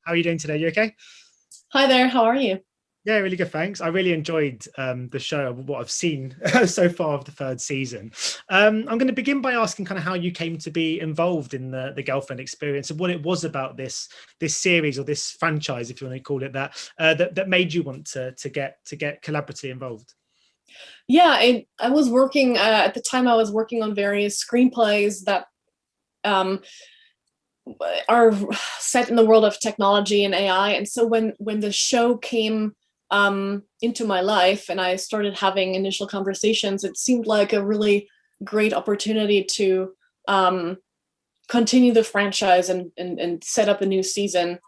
How are you doing today? You okay? Hi there, how are you? Yeah, really good, thanks. I really enjoyed the show, what I've seen so far of the third season. I'm going to begin by asking kind of how you came to be involved in the girlfriend experience and what it was about this series or this franchise, if you want to call it that, that made you want to get collaboratively involved. Yeah, I was working at the time. I was working on various screenplays that um, are set in the world of technology and AI. And so when the show came into my life and I started having initial conversations, it seemed like a really great opportunity to continue the franchise and set up a new season,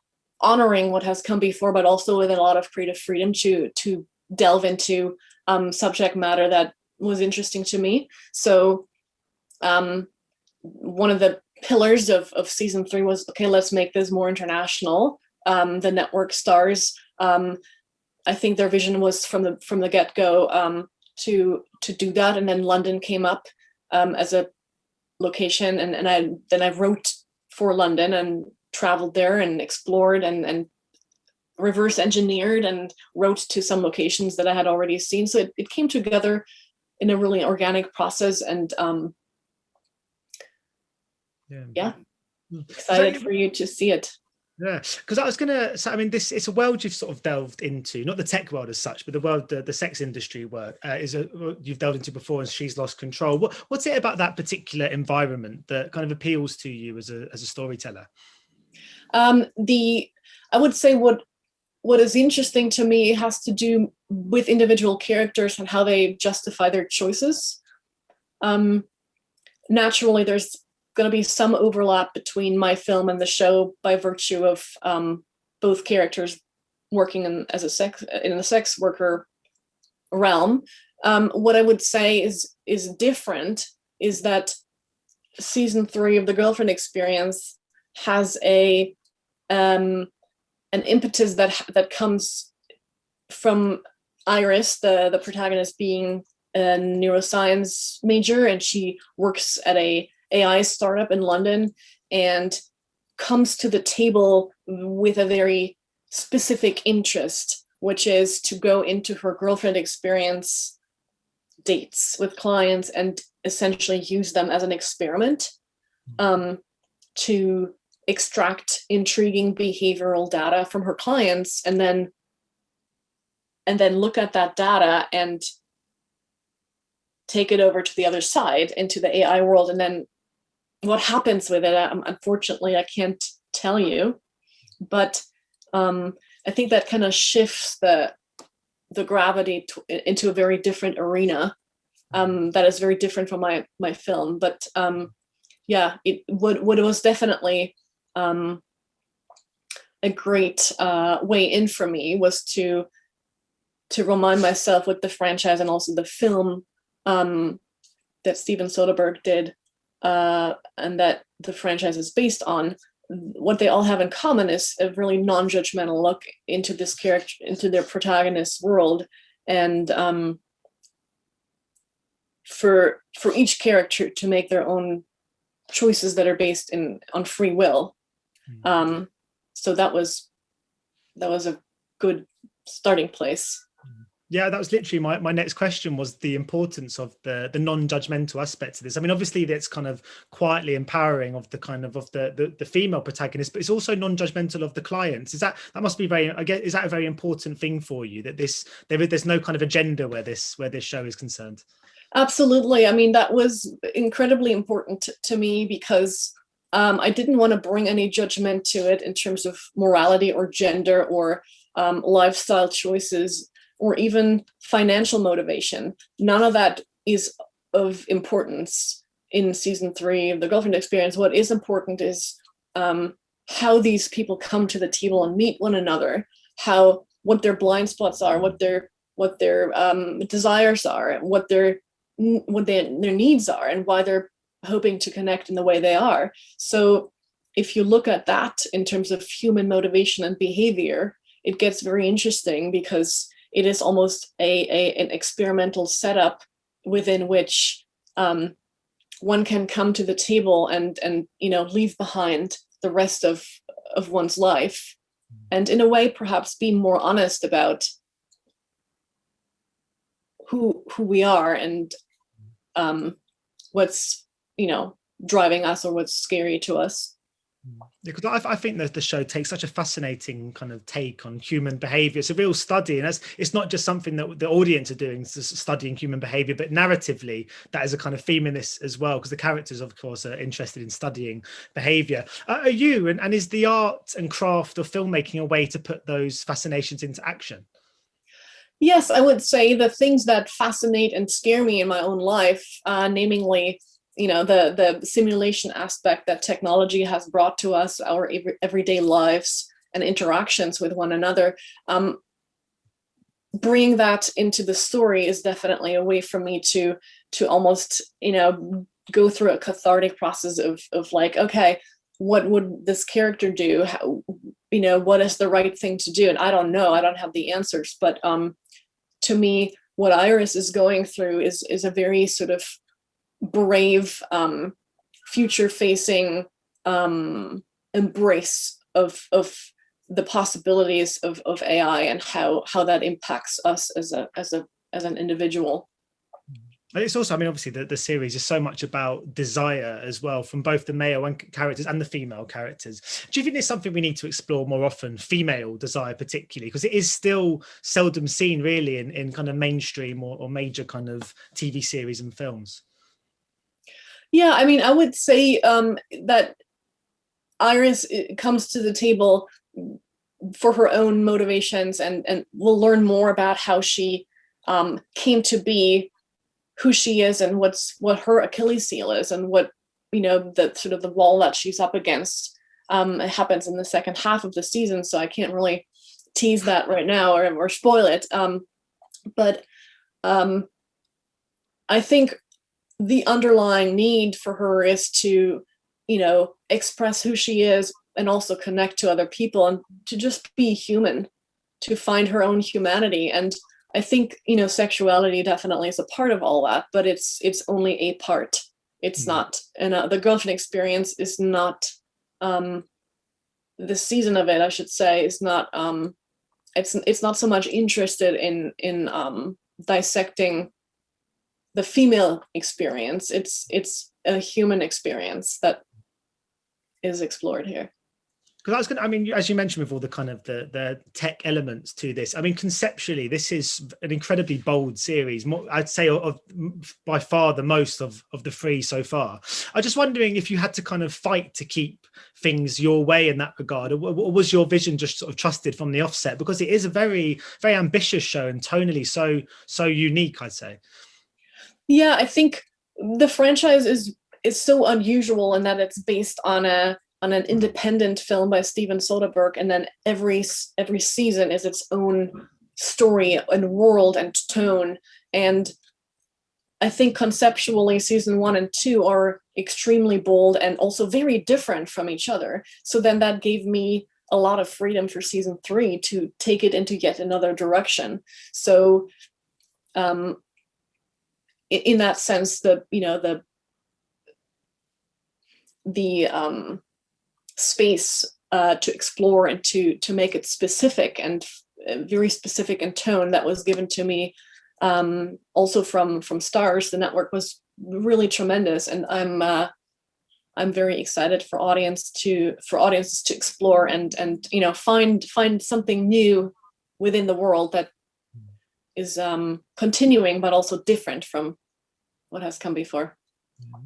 honoring what has come before, but also with a lot of creative freedom to delve into subject matter that was interesting to me. So one of the pillars of season 3 was, okay, let's make this more international. The network stars, I think their vision was from the get-go to do that, and then London came up as a location, and I wrote for London and traveled there and explored and reverse engineered and wrote to some locations that I had already seen. So it came together in a really organic process, and yeah, excited for you to see it. Yeah, because I was gonna say, I mean, it's a world you've sort of delved into, not the tech world as such, but the world, the sex industry work you've delved into before, and She's Lost Control. What's it about that particular environment that kind of appeals to you as a storyteller? I would say what is interesting to me has to do with individual characters and how they justify their choices. Naturally, there's going to be some overlap between my film and the show by virtue of both characters working in the sex worker realm. What I would say is different is that season 3 of the girlfriend experience has an impetus that comes from Iris, the protagonist, being a neuroscience major, and she works at a AI startup in London and comes to the table with a very specific interest, which is to go into her girlfriend experience dates with clients and essentially use them as an experiment to extract intriguing behavioral data from her clients, and then look at that data and take it over to the other side into the AI world. And then what happens with it, unfortunately, I can't tell you, but I think that kind of shifts the gravity into a very different arena that is very different from my film. But yeah, what was definitely a great way in for me was to remind myself with the franchise and also the film that Steven Soderbergh did, and that the franchise is based on, what they all have in common is a really non-judgmental look into this character, into their protagonist's world, and for each character to make their own choices that are based on free will. So that was a good starting place. Yeah, that was literally my next question, was the importance of the non-judgmental aspect of this. I mean, obviously that's kind of quietly empowering of the kind of the female protagonist, but it's also non-judgmental of the clients. That must be very, I guess, is that a very important thing for you, that there's no kind of agenda where this show is concerned? Absolutely. I mean, that was incredibly important to me because I didn't want to bring any judgment to it in terms of morality or gender or lifestyle choices or even financial motivation. None of that is of importance in season 3 of the girlfriend experience. What is important is how these people come to the table and meet one another, what their blind spots are, what their desires are, what their needs are, and why they're hoping to connect in the way they are. So if you look at that in terms of human motivation and behavior, it gets very interesting because it is almost an experimental setup within which one can come to the table and leave behind the rest of one's life and in a way perhaps be more honest about who we are and what's, driving us or what's scary to us. Because I think that the show takes such a fascinating kind of take on human behavior. It's a real study, and it's not just something that the audience are doing, studying human behavior, but narratively that is a kind of theme in this as well, because the characters, of course, are interested in studying behavior. Are you, and is the art and craft of filmmaking a way to put those fascinations into action? Yes, I would say the things that fascinate and scare me in my own life, namely, the simulation aspect that technology has brought to us, our everyday lives and interactions with one another. Bringing that into the story is definitely a way for me to almost, go through a cathartic process of like, okay, what would this character do? How, what is the right thing to do? And I don't know, I don't have the answers, but to me, what Iris is going through is a very sort of brave, future-facing embrace of the possibilities of AI and how that impacts us as an individual. It's also, obviously the series is so much about desire as well, from both the male characters and the female characters. Do you think it's something we need to explore more often, female desire particularly, because it is still seldom seen really in kind of mainstream or major kind of TV series and films? Yeah, I would say that Iris comes to the table for her own motivations, and we'll learn more about how she came to be who she is and what her Achilles heel is, and what, the sort of the wall that she's up against. It happens in the second half of the season, so I can't really tease that right now or spoil it. But I think the underlying need for her is to, express who she is and also connect to other people and to just be human, to find her own humanity. And I think, sexuality definitely is a part of all that, but it's only a part. It's not, and the girlfriend experience is not, the season of it, I should say, is not, it's not so much interested in dissecting the female experience. It's a human experience that is explored here. Because I was going to, as you mentioned, with all the kind of the tech elements to this, conceptually, this is an incredibly bold series. I'd say by far the most of the three so far. I'm just wondering if you had to kind of fight to keep things your way in that regard, or was your vision just sort of trusted from the offset? Because it is a very, very ambitious show and tonally so unique, I'd say. Yeah, I think the franchise is so unusual in that it's based on an independent film by Steven Soderbergh, and then every season is its own story and world and tone. And I think conceptually season 1 and 2 are extremely bold and also very different from each other. So then that gave me a lot of freedom for season 3 to take it into yet another direction. So in that sense, the space to explore and to make it specific and very specific in tone that was given to me also from Starz, the network, was really tremendous. And I'm very excited for audiences to explore and find something new within the world that is continuing but also different from what has come before.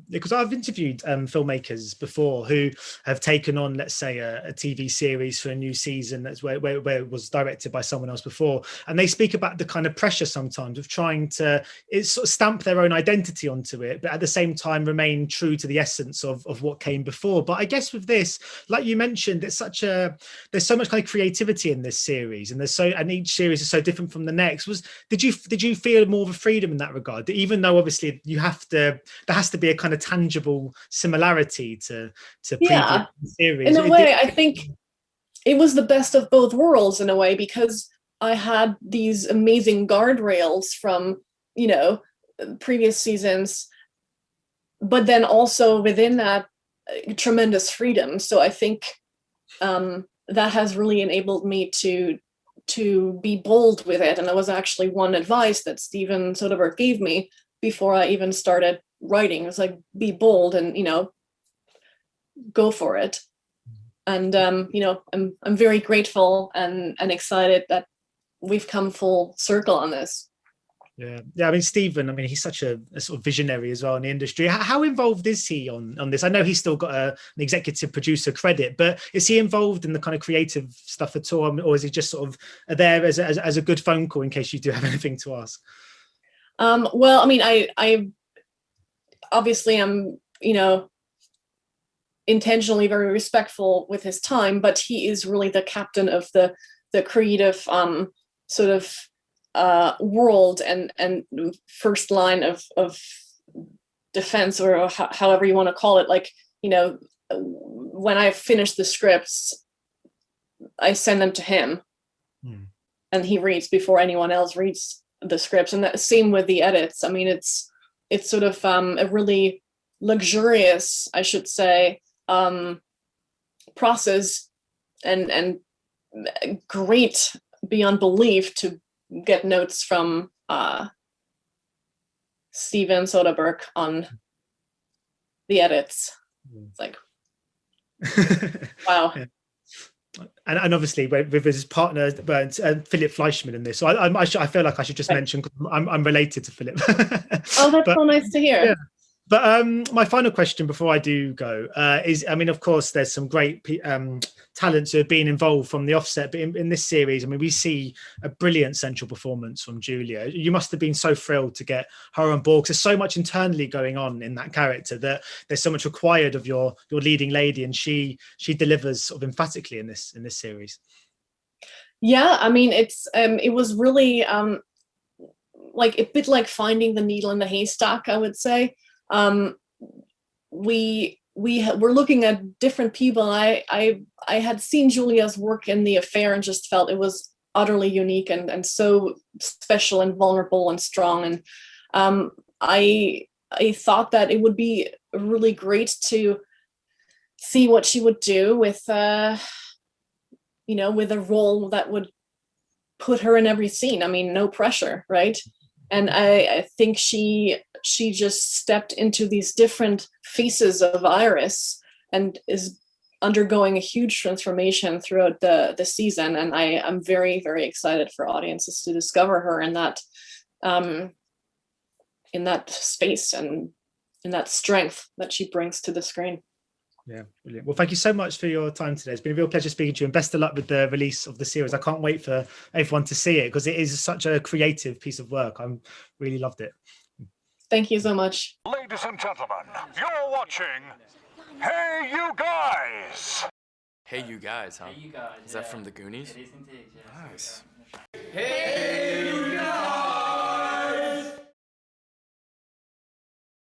Because I've interviewed filmmakers before who have taken on, let's say, a TV series for a new season that's where it was directed by someone else before, and they speak about the kind of pressure sometimes of trying to sort of stamp their own identity onto it, but at the same time remain true to the essence of what came before. But I guess with this, like you mentioned, there's so much kind of creativity in this series, and each series is so different from the next. Did you feel more of a freedom in that regard, even though obviously there has to be a kind of tangible similarity to previous series? In a way, I think it was the best of both worlds in a way, because I had these amazing guardrails from previous seasons, but then also within that tremendous freedom. So I think that has really enabled me to be bold with it. And that was actually one advice that Steven Soderbergh gave me before I even started writing. It was like, be bold and, you know, go for it. And you know, I'm very grateful and excited that we've come full circle on this. Yeah. I mean, Steven, I mean, he's such a sort of visionary as well in the industry. How involved is he on this? I know he's still got an executive producer credit, but is he involved in the kind of creative stuff at all, or is he just sort of there as a good phone call in case you do have anything to ask? Well, I mean, I obviously am, you know, intentionally very respectful with his time, but he is really the captain of the creative sort of world and first line of defense, or however you want to call it. Like, you know, when I finish the scripts, I send them to him, and he reads before anyone else reads the scripts. And that same with the edits. I mean, it's sort of a really luxurious, I should say, process and great beyond belief to get notes from Steven Soderbergh on the edits. It's like, wow. Yeah. And obviously with his partner Philip Fleishman in this, so I feel like I should just mention, because I'm related to Philip. Oh, that's so nice to hear. Yeah. But my final question before I do go is, I mean, of course, there's some great talents who have been involved from the offset, but in this series, I mean, we see a brilliant central performance from Julia. You must have been so thrilled to get her on board, because there's so much internally going on in that character, that there's so much required of your leading lady, and she delivers sort of emphatically in this series. Yeah, I mean, it was really like a bit like finding the needle in the haystack, I would say. We were looking at different people. I had seen Julia's work in The Affair and just felt it was utterly unique and so special and vulnerable and strong. And I thought that it would be really great to see what she would do with you know, with a role that would put her in every scene. I mean, no pressure, right? And I think she just stepped into these different faces of Iris and is undergoing a huge transformation throughout the season. And I'm very, very excited for audiences to discover her in that space and in that strength that she brings to the screen. Yeah, brilliant. Well, thank you so much for your time today. It's been a real pleasure speaking to you, and best of luck with the release of the series. I can't wait for everyone to see it, because it is such a creative piece of work. I'm really loved it. Thank you so much. Ladies and gentlemen, you're watching Hey You Guys. Hey You Guys, huh? Hey, you guys. Is that from the Goonies? It is indeed, yes. Nice.